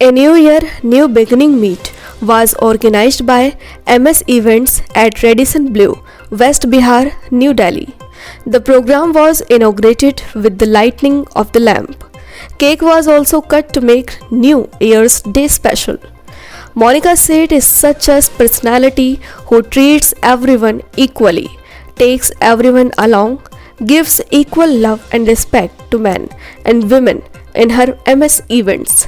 A New Year, New Beginning meet was organized by MS Events at Radisson Blue, West Bihar, New Delhi. The program was inaugurated with the lighting of the lamp. Cake was also cut to make New Year's Day special. Monica Seth is such a personality who treats everyone equally, takes everyone along, gives equal love and respect to men and women in her MS events.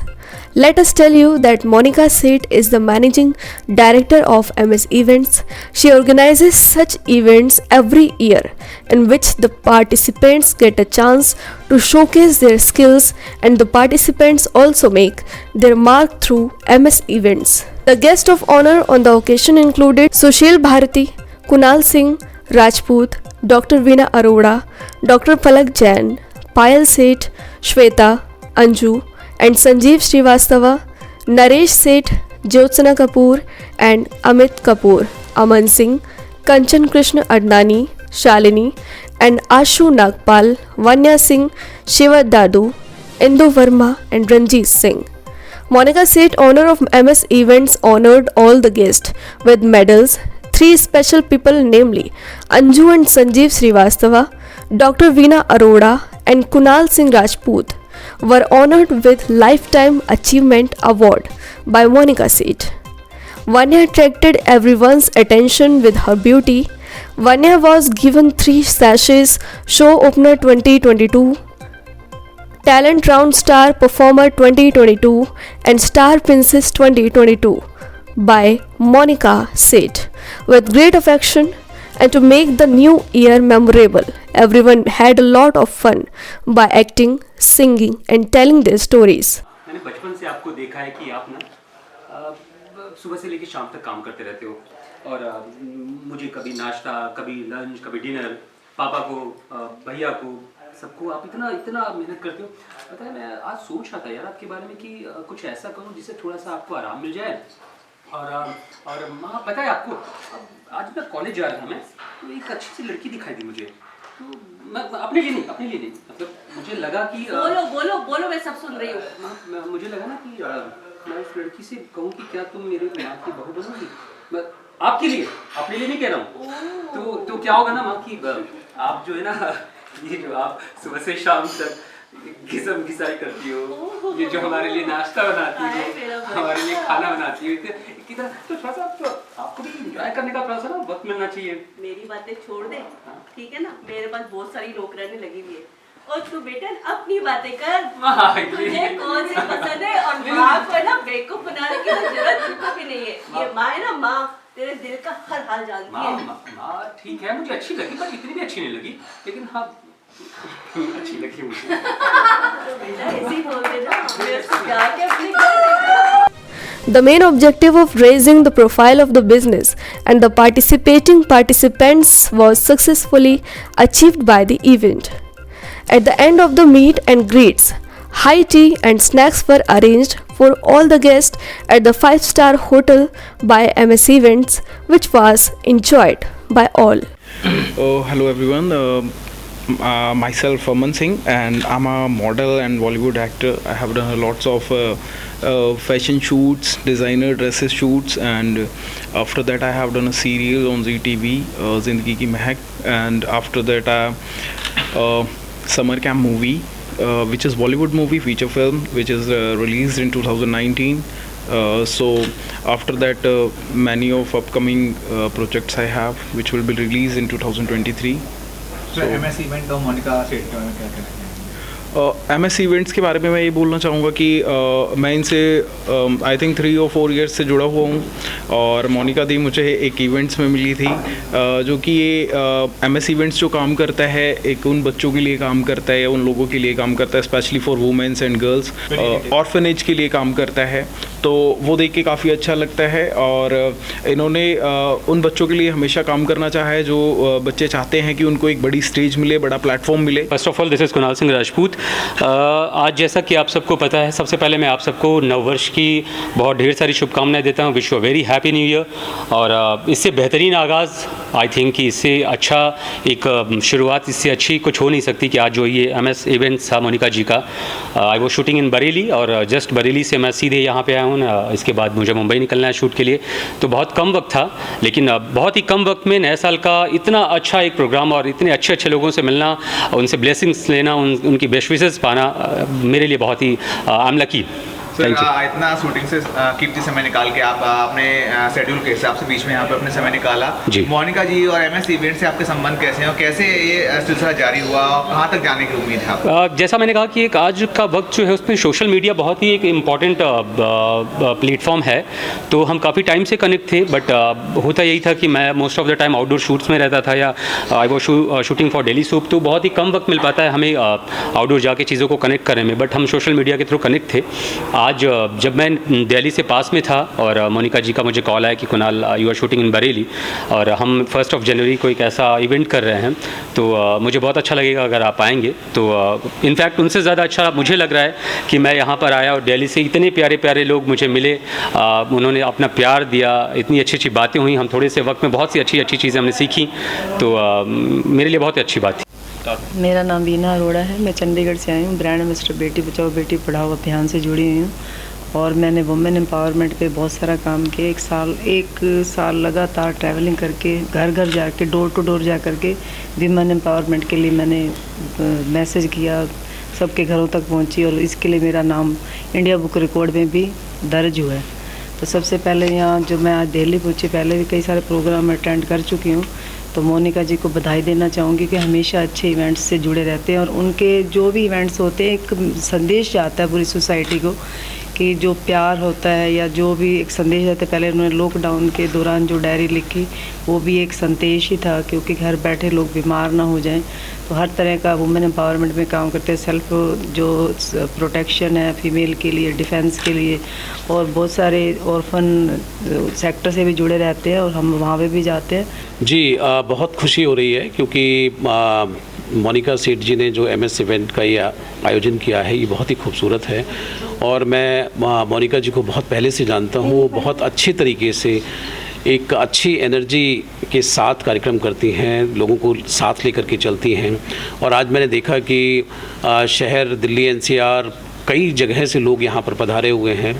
Let us tell you that Monica Seth is the managing director of MS Events. She organizes such events every year in which the participants get a chance to showcase their skills, and the participants also make their mark through MS Events. The guest of honor on the occasion included Sushil Bharati, Kunal Singh Rajput, Dr. Veena Arora, Dr. Palak Jain, Payal Seth, Shweta, Anju, and Sanjeev Srivastava, Naresh Seth, Jyotsna Kapoor, and Amit Kapoor, Aman Singh, Kanchan Krishna Adnani, Shalini, and Ashu Nagpal, Vanya Singh, Shiva Dadu, Indu Verma, and Ranjit Singh. Monica Seth, owner of MS Events, honored all the guests with medals. Three special people, namely Anju and Sanjeev Srivastava, Dr. Veena Arora, and Kunal Singh Rajput, were honored with Lifetime Achievement Award by Monica Seth. Vanya attracted everyone's attention with her beauty. Vanya was given 3 sashes: Show Opener 2022, Talent Round Star Performer 2022, and Star Princess 2022 by Monica Seth. With great affection and to make the new year memorable, everyone had a lot of fun by acting, singing and telling their stories. मैंने बचपन से आपको देखा है कि आप ना सुबह से लेकर शाम तक काम करते रहते हो और मुझे कभी नाश्ता, कभी लंच, कभी डिनर, पापा को, भैया को, सबको आप इतना इतना मेहनत करते हो। पता है, मैं आज सोच रहा था यार आपके बारे में कि कुछ ऐसा करूं जिससे थोड़ा सा आपको आराम मिल जाए। और माँ, पता है आपको, आज मैं कॉलेज जा रहा था, मैं तो एक अच्छी सी लड़की दिखाई दी मुझे। तो मैं अपने लिए नहीं, मतलब मुझे लगा कि बोलो मैं सब सुन रही हूँ। मुझे लगा ना कि मैं उस लड़की से कहूँ कि क्या तुम मेरे माँ की बहू बनोगी। मैं आपके लिए, अपने लिए नहीं कह रहा हूँ। तो क्या होगा ना माँ कि आप जो है ना, ये जो आप सुबह से शाम तक घिसम घिसाई करती हो, ये जो हमारे लिए नाश्ता बनाती हो, हमारे लिए खाना बनाती हो, कितना तो थोड़ा सा आपको भी एंजॉय करने का थोड़ा सा ना वक्त मिलना चाहिए। मेरी बातें छोड़ दे, ठीक है ना, मेरे पास बहुत सारी नौकरानी लगी हुई है और तू बेटा अपनी बातें कर। तुझे कौन सी पसंद है और माँ को ना बेवकूफ बनाने की जरूरत बिल्कुल भी नहीं है। ये माँ है ना, माँ तेरे दिल का हर हाल जानती है। माँ ठीक है, मुझे अच्छी लगी पर इतनी भी अच्छी नहीं लगी, लेकिन हाँ अच्छी लगी मुझे। तो बेटा ऐसे ही बोल देना, मेरे से जाके अपनी कर। The main objective of raising the profile of the business and the participating participants was successfully achieved by the event. At the end of the meet and greets, high tea and snacks were arranged for all the guests at the 5-star hotel by MS Events, which was enjoyed by all. Hello everyone. Myself Aman Singh, and I'm a model and Bollywood actor. I have done lots of fashion shoots, designer dresses shoots, and after that I have done a serial on ZTV, Zindagi Ki Mehak, and after that Summer Camp movie, which is Bollywood movie feature film, which is released in 2019. So after that many of upcoming projects I have, which will be released in 2023. So MS Event और मोनिका सेठ के बारे में क्या कहना चाहिए? MS events के बारे में मैं ये बोलना चाहूँगा कि मैं इनसे आई थिंक 3 or 4 ईयर्स से जुड़ा हुआ हूँ, और मोनिका दी मुझे एक इवेंट्स में मिली थी, जो कि ये MS इवेंट्स जो काम करता है एक उन बच्चों के लिए काम करता है, उन लोगों के लिए काम करता है, specially for womens and girls, orphanage के लिए काम करता है। तो वो देख के काफ़ी अच्छा लगता है। और इन्होंने उन बच्चों के लिए हमेशा काम करना चाहा है जो बच्चे चाहते हैं कि उनको एक बड़ी स्टेज मिले, बड़ा प्लेटफॉर्म मिले। First of all this is Kunal Singh Rajput. आज जैसा कि आप सबको पता है, सबसे पहले मैं आप सबको नववर्ष की बहुत ढेर सारी शुभकामनाएं देता हूं। Wish you very happy new year. और इससे बेहतरीन आगाज़ आई थिंक कि इससे अच्छा एक शुरुआत इससे अच्छी कुछ हो नहीं सकती कि आज जो ये MS इवेंट्स था मोनिका जी का, आई वो शूटिंग इन बरेली और जस्ट बरेली से मैं सीधे यहाँ पे आया हूँ। इसके बाद मुझे मुंबई निकलना है शूट के लिए, तो बहुत कम वक्त था, लेकिन बहुत ही कम वक्त में नए साल का इतना अच्छा एक प्रोग्राम और इतने अच्छे अच्छे लोगों से मिलना, उनसे ब्लेसिंग्स लेना, उनकी बेस्ट विशेस पाना मेरे लिए बहुत ही आई एम लकी। सर इतना शूटिंग से कीमती समय निकाल के आप अपने शेड्यूल के हिसाब से बीच में यहाँ पे अपने समय निकाला जी। मोनिका जी और MS इवेंट से आपके संबंध कैसे हैं और कैसे ये सिलसिला जारी हुआ और कहाँ तक जाने की उम्मीद है आपको? जैसा मैंने कहा कि एक आज का वक्त जो है उसमें सोशल मीडिया बहुत ही एक इम्पॉर्टेंट प्लेटफॉर्म है, तो हम काफ़ी टाइम से कनेक्ट थे, बट होता यही था कि मैं most of the time outdoor shoots में रहता था या आई वो शूटिंग फॉर डेली सूप, तो बहुत ही कम वक्त मिल पाता है हमें आउटडोर जाके चीज़ों को कनेक्ट करने में, बट हम सोशल मीडिया के थ्रू कनेक्ट थे। आज जब मैं दिल्ली से पास में था और मोनिका जी का मुझे कॉल आया कि कुणाल यू आर शूटिंग इन बरेली और हम 1 जनवरी को एक ऐसा इवेंट कर रहे हैं, तो मुझे बहुत अच्छा लगेगा अगर आप आएंगे। तो इनफैक्ट उनसे ज़्यादा अच्छा मुझे लग रहा है कि मैं यहाँ पर आया और दिल्ली से इतने प्यारे प्यारे लोग मुझे मिले, उन्होंने अपना प्यार दिया, इतनी अच्छी अच्छी बातें हुई, हम थोड़े से वक्त में बहुत सी अच्छी चीज़ें हमने सीखी, तो मेरे लिए बहुत ही अच्छी बात थी। मेरा नाम बीना अरोड़ा है, मैं चंडीगढ़ से आई हूँ। ब्रांड मिस्टर बेटी बचाओ बेटी पढ़ाओ अभियान से जुड़ी हुई हूँ और मैंने वुमेन एम्पावरमेंट पे बहुत सारा काम किया। एक साल लगातार ट्रैवलिंग करके घर घर जाके डोर टू डोर जा करके वुमेन एम्पावरमेंट के लिए मैंने मैसेज किया, सबके घरों तक पहुँची और इसके लिए मेरा नाम इंडिया बुक रिकॉर्ड में भी दर्ज हुआ है। तो सबसे पहले यहाँ जो मैं आज दिल्ली पहुँची, पहले भी कई सारे प्रोग्राम अटेंड कर चुकी हूँ, तो मोनिका जी को बधाई देना चाहूँगी कि हमेशा अच्छे इवेंट्स से जुड़े रहते हैं और उनके जो भी इवेंट्स होते हैं एक संदेश जाता है पूरी सोसाइटी को कि जो प्यार होता है या जो भी एक संदेश रहता है। पहले उन्होंने लॉकडाउन के दौरान जो डायरी लिखी वो भी एक संदेश ही था, क्योंकि घर बैठे लोग बीमार ना हो जाएं, तो हर तरह का वुमेन एम्पावरमेंट में काम करते हैं। सेल्फ जो प्रोटेक्शन है फीमेल के लिए, डिफेंस के लिए, और बहुत सारे ऑर्फन सेक्टर से भी जुड़े रहते हैं और हम वहाँ पे भी जाते हैं। जी बहुत खुशी हो रही है क्योंकि मोनिका सेठ जी ने जो MS इवेंट का ये आयोजन किया है ये बहुत ही खूबसूरत है और मैं मोनिका जी को बहुत पहले से जानता हूँ। वो बहुत अच्छे तरीके से एक अच्छी एनर्जी के साथ कार्यक्रम करती हैं, लोगों को साथ लेकर के चलती हैं और आज मैंने देखा कि शहर दिल्ली NCR कई जगह से लोग यहाँ पर पधारे हुए हैं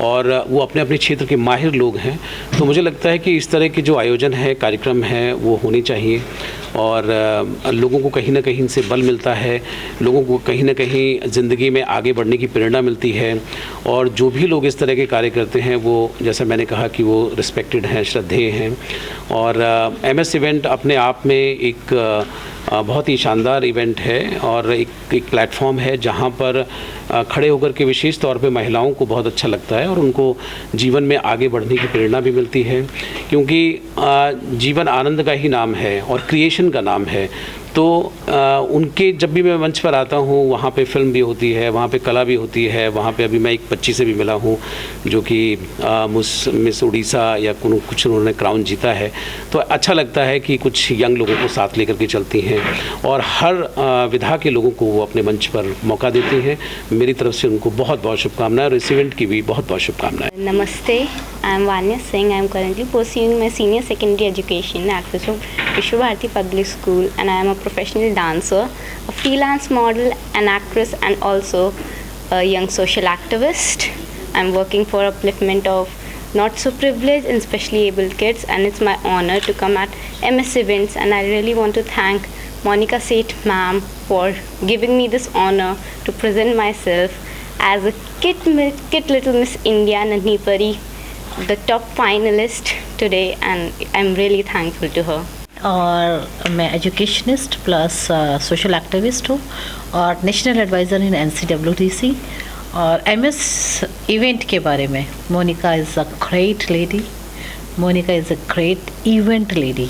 और वो अपने अपने क्षेत्र के माहिर लोग हैं। तो मुझे लगता है कि इस तरह के जो आयोजन है, कार्यक्रम हैं, वो होने चाहिए और लोगों को कहीं ना कहीं इनसे बल मिलता है, लोगों को कहीं ना कहीं ज़िंदगी में आगे बढ़ने की प्रेरणा मिलती है और जो भी लोग इस तरह के कार्य करते हैं वो, जैसा मैंने कहा कि वो रिस्पेक्टेड हैं, श्रद्धेय हैं। और MS इवेंट अपने आप में एक बहुत ही शानदार इवेंट है और एक प्लेटफॉर्म है जहाँ पर खड़े होकर के विशेष तौर पे महिलाओं को बहुत अच्छा लगता है और उनको जीवन में आगे बढ़ने की प्रेरणा भी मिलती है, क्योंकि जीवन आनंद का ही नाम है और क्रिएशन का नाम है। तो उनके जब भी मैं मंच पर आता हूँ वहाँ पे फिल्म भी होती है, वहाँ पे कला भी होती है, वहाँ पे अभी मैं एक बच्ची से भी मिला हूँ जो कि मिस उड़ीसा या कुछ उन्होंने क्राउन जीता है। तो अच्छा लगता है कि कुछ यंग लोगों को साथ लेकर के चलती हैं और हर विधा के लोगों को वो अपने मंच पर मौका देती हैं। मेरी तरफ से उनको बहुत बहुत शुभकामनाएं और इस इवेंट की भी बहुत बहुत शुभकामनाएं। नमस्ते, I am Vanya Singh. I am currently pursuing my senior secondary education at Vishwa Bharati Public School and I am a professional dancer, a freelance model, an actress and also a young social activist. I am working for upliftment of not so privileged and specially able kids and it's my honor to come at MS events and I really want to thank Monica Seth ma'am for giving me this honor to present myself as a Kit Little Miss India Nanipari, the top finalist today and I'm really thankful to her. और मैं educationist plus social activist हूँ और national advisor in NCWTC। और MS event के बारे में, Monika is a great lady, Monika is a great event lady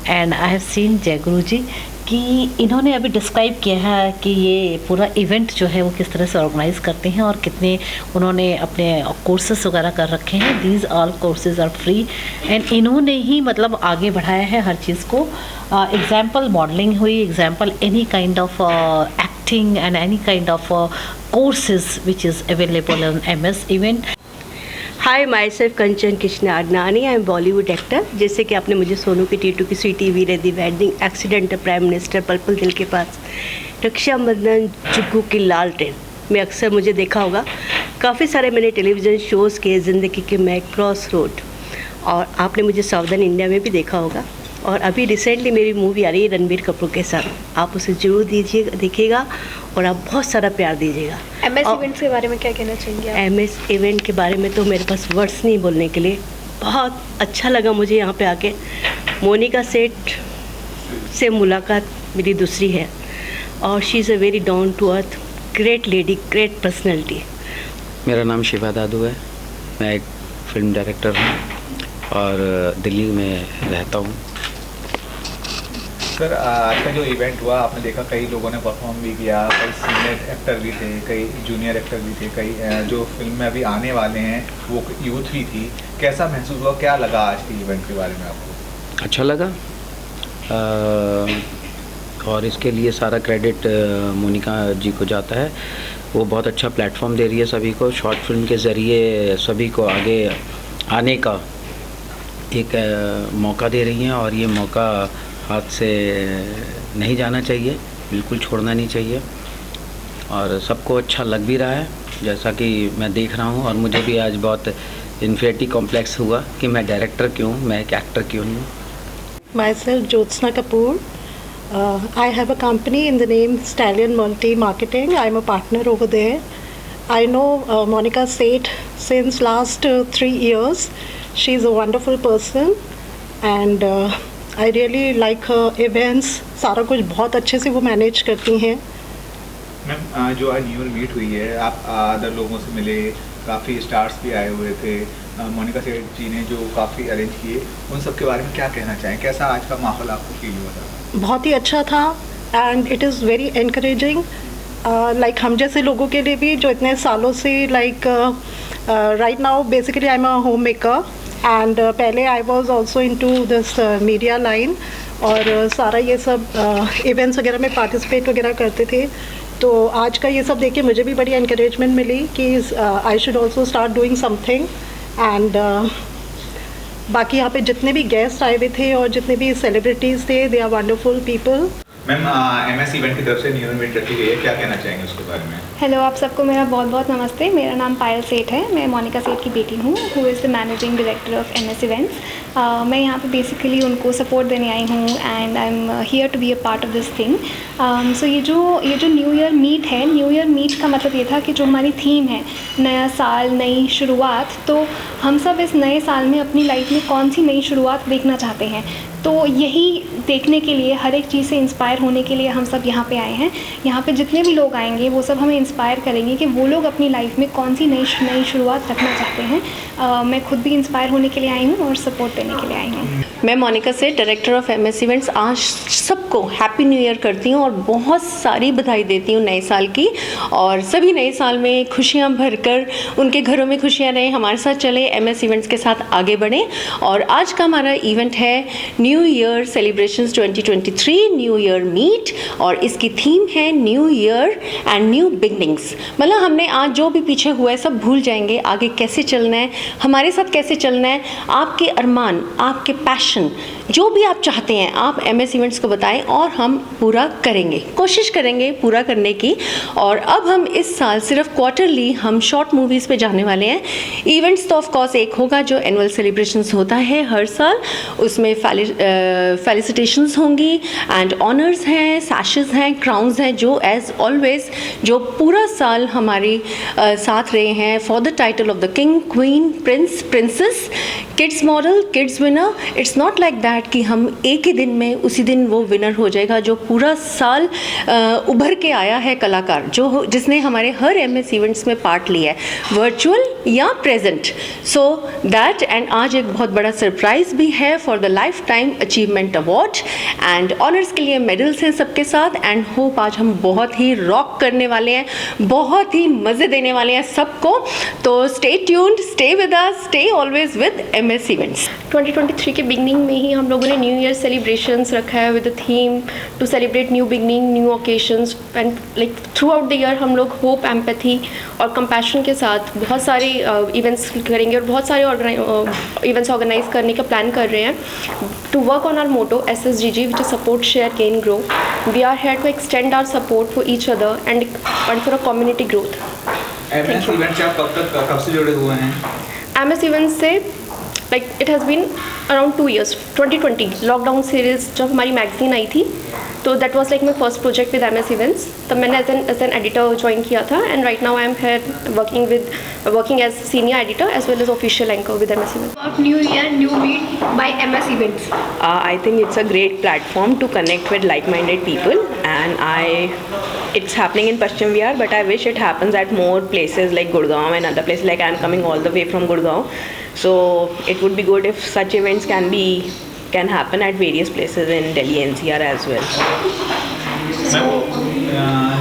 and I have seen Jai Guru जी कि इन्होंने अभी डिस्क्राइब किया है कि ये पूरा इवेंट जो है वो किस तरह से ऑर्गेनाइज करते हैं और कितने उन्होंने अपने कोर्सेज वगैरह कर रखे हैं. These all courses are free and इन्होंने ही मतलब आगे बढ़ाया है हर चीज़ को. एग्जाम्पल मॉडलिंग हुई, example any kind of acting and any kind of courses which is available in MS event. Hi, myself Kanchan Krishna Adnani. I am Bollywood actor. जैसे कि आपने मुझे सोनू की Titu ki Sweety, Veere di wedding, accident, prime minister, purple Dil ke पास, रक्षाबंधन, जुग्गू की लाल ट्रेन में अक्सर मुझे देखा होगा. काफ़ी सारे मैंने टेलीविज़न शोज़ के, ज़िंदगी के मैं, क्रॉस रोड, और आपने मुझे सावधान इंडिया में भी देखा होगा. और अभी रिसेंटली मेरी मूवी आ रही है रणबीर कपूर के साथ. आप उसे ज़रूर देखिएगा और आप बहुत सारा प्यार दीजिएगा. MS इवेंट्स के बारे में क्या कहना चाहेंगे आप? MS इवेंट के बारे में तो मेरे पास वर्ड्स नहीं बोलने के लिए. बहुत अच्छा लगा मुझे यहाँ पे आके. मोनिका सेठ से मुलाकात मेरी दूसरी है और she is a very down to earth, great lady, great personality. मेरा नाम शिवा दादू है. मैं एक फिल्म डायरेक्टर हूँ और दिल्ली में रहता हूँ. सर, आज का जो इवेंट हुआ आपने देखा, कई लोगों ने परफॉर्म भी किया, कई सीनियर एक्टर भी थे, कई जूनियर एक्टर भी थे, कई जो फिल्म में अभी आने वाले हैं वो यूथ भी थी. कैसा महसूस हुआ, क्या लगा आज के इवेंट के बारे में आपको? अच्छा लगा और इसके लिए सारा क्रेडिट मोनिका जी को जाता है. वो बहुत अच्छा प्लेटफॉर्म दे रही है सभी को. शॉर्ट फिल्म के ज़रिए सभी को आगे आने का एक मौका दे रही हैं और ये मौका हाथ से नहीं जाना चाहिए, बिल्कुल छोड़ना नहीं चाहिए. और सबको अच्छा लग भी रहा है जैसा कि मैं देख रहा हूँ. और मुझे भी आज बहुत इन्फिनिटी कॉम्प्लेक्स हुआ कि मैं डायरेक्टर क्यों, मैं एक एक्टर क्यों हूँ. Myself Jyotsna Kapoor. I have a company in the name Stallion Multi Marketing. I'm a partner over there. I know Monica Seth since last 3 years. She's a wonderful person and I really like her events. सारा कुछ बहुत अच्छे से वो manage करती हैं. Ma'am, जो आज न्यू ईयर मीट हुई है, आप अदर लोगों से मिले, काफ़ी स्टार्स भी आए हुए थे, मोनिका सेठ जी ने जो काफ़ी अरेंज किए, उन सब के बारे में क्या कहना चाहें? कैसा आज का माहौल आपको फील हुआ था? बहुत ही अच्छा था and it is very encouraging. Like हम जैसे लोगों के लिए भी जो इतने सालों से like right now basically I am a home maker and पहले I was also into this media line और सारा ये सब इवेंट्स वगैरह में पार्टिसिपेट वगैरह करते थे. तो आज का ये सब देख के मुझे भी बड़ी एनकरेजमेंट मिली कि I should also start doing something. And बाकी यहाँ पे जितने भी गेस्ट आए हुए थे और जितने भी सेलिब्रिटीज़ थे, they are wonderful people. Ma'am, MS event की तरफ से न्यू इवेंट रखी गई है, क्या कहना चाहेंगे उसके बारे में? हेलो, आप सबको मेरा बहुत बहुत नमस्ते. मेरा नाम पायल सेठ है. मैं मोनिका सेठ की बेटी हूँ, who is the managing director of MS events. मैं यहाँ पे बेसिकली उनको सपोर्ट देने आई हूँ and I am here to be a part of this thing. So ये जो न्यू ईयर मीट है, न्यू ईयर मीट का मतलब ये था कि जो हमारी थीम है, नया साल, नई शुरुआत, तो हम सब इस नए साल में अपनी लाइफ में कौन सी नई शुरुआत देखना चाहते हैं. तो यही देखने के लिए, हर एक चीज़ से इंस्पायर होने के लिए हम सब यहाँ पे आए हैं. यहाँ पे जितने भी लोग आएंगे वो सब हमें इंस्पायर करेंगे कि वो लोग अपनी लाइफ में कौन सी नई शुरुआत रखना चाहते हैं. मैं खुद भी इंस्पायर होने के लिए आई हूँ और सपोर्ट देने के लिए आई हूँ. मैं मोनिका से डायरेक्टर ऑफ MS इवेंट्स आज सबको हैप्पी न्यू ईयर करती हूँ और बहुत सारी बधाई देती हूँ नए साल की. और सभी नए साल में खुशियाँ भरकर उनके घरों में खुशियाँ रहें, हमारे साथ चले, MS इवेंट्स के साथ आगे बढ़ें. और आज का हमारा इवेंट है new year celebrations 2023 new year meet और इसकी थीम है new year and new beginnings. मतलब हमने आज जो भी पीछे हुआ है सब भूल जाएंगे, आगे कैसे चलना है, हमारे साथ कैसे चलना है. आपके अरमान, आपके पैशन, जो भी आप चाहते हैं आप MS इवेंट्स को बताएं और हम पूरा करेंगे, कोशिश करेंगे पूरा करने की. और अब हम इस साल सिर्फ क्वार्टरली हम शॉर्ट मूवीज़ पे जाने वाले हैं. इवेंट्स तो ऑफ कोर्स एक होगा जो एनुअल सेलिब्रेशंस होता है हर साल, उसमें फेलिसिटेशंस होंगी एंड ऑनर्स हैं, सैशेस हैं, क्राउन्स हैं, जो एज ऑलवेज जो पूरा साल हमारे साथ रहे हैं for the title of the king, queen, Prince, princess, kids model, kids winner. It's not like that कि हम एक ही दिन में उसी दिन वो विनर हो जाएगा. जो पूरा साल उभर के आया है कलाकार, जिसने हमारे हर MS इवेंट्स में पार्ट लिया है, वर्चुअल या प्रेजेंट. सो दैट एंड आज एक बहुत बड़ा सरप्राइज़ भी है for the life time achievement award and honours के लिए मेडल्स हैं सबके साथ एंड होप आज हम बहुत ही रॉक करने वाले हैं, बहुत ही मज़े देने वाले हैं सबको। तो stay tuned, stay with us, stay always with MS events. 2023 के बिगनिंग में ही हम लोगों ने न्यू ईयर सेलिब्रेशंस रखा है with the theme to celebrate new beginning, new occasions and like throughout the year हम लोग होप, एम्पैथी और कंपैशन के साथ बहुत सारे इवेंट्स करेंगे और बहुत सारे इवेंट्स ऑर्गेनाइज करने का प्लान कर रहे हैं to work on our motto SSGG which is support, share, gain, grow. We are here to extend our support for each other and for a community growth. MS event से आप कब से जुड़े हुए हैं? MS इवेंट्स से like it has been around 2 years। 2020 lockdown series जब हमारी मैगजीन आई थी तो that was like my first project with MS events. तब मैंने एज एन एडिटर ज्वाइन किया था and right now I am here working as senior editor as well as official anchor with MS events. About New Year, New Meet by MS Events. I think it's a great platform to connect with like-minded people and it's happening in Paschim Vihar, but I wish it happens at more places like Gurgaon and other places. Like I'm coming all the way from Gurgaon, so it would be good if such events can happen at various places in Delhi NCR as well.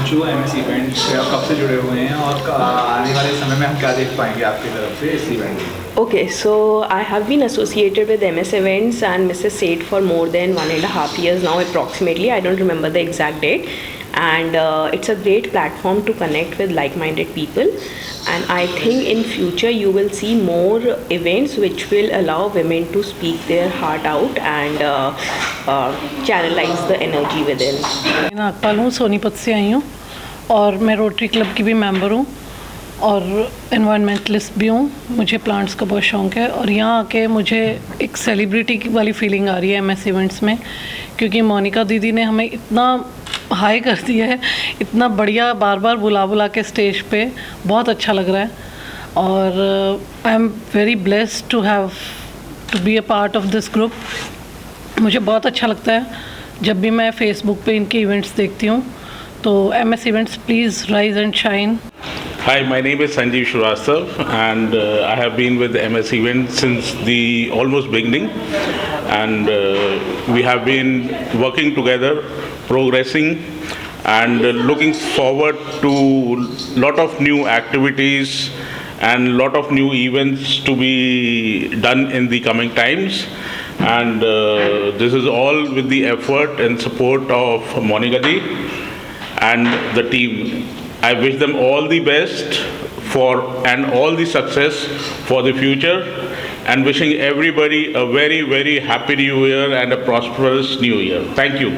जो MS event से आप कब से जुड़े हुए हैं और आने वाले समय में हम क्या देख पाएंगे आपकी तरफ से इस इवेंट में? Okay, so I have been associated with MS Events and Mrs. Seth for more than 1.5 years now approximately. I don't remember the exact date. And it's a great platform to connect with like-minded people. And I think in future you will see more events which will allow women to speak their heart out and channelize the energy within. मैं नागपाल हूँ, सोनीपत से आई हूँ और मैं rotary club की भी member हूँ और इन्वायरमेंटलिस्ट भी हूँ। मुझे प्लांट्स का बहुत शौक़ है और यहाँ आके मुझे एक सेलिब्रिटी वाली फीलिंग आ रही है MS इवेंट्स में, क्योंकि मोनिका दीदी ने हमें इतना हाई कर दिया है, इतना बढ़िया बार बार बुला के स्टेज पे, बहुत अच्छा लग रहा है और I am very blessed to be a part of this group. मुझे बहुत अच्छा लगता है जब भी मैं फेसबुक पे इनके इवेंट्स देखती हूँ। तो MS events, please rise and shine. Hi, my name is Sanjeev Shrivastava and I have been with MS Events since the almost beginning and we have been working together, progressing and looking forward to lot of new activities and lot of new events to be done in the coming times, and this is all with the effort and support of Monica ji and the team. I wish them all the best and all the success for the future, and wishing everybody a very, very happy new year and a prosperous new year. Thank you.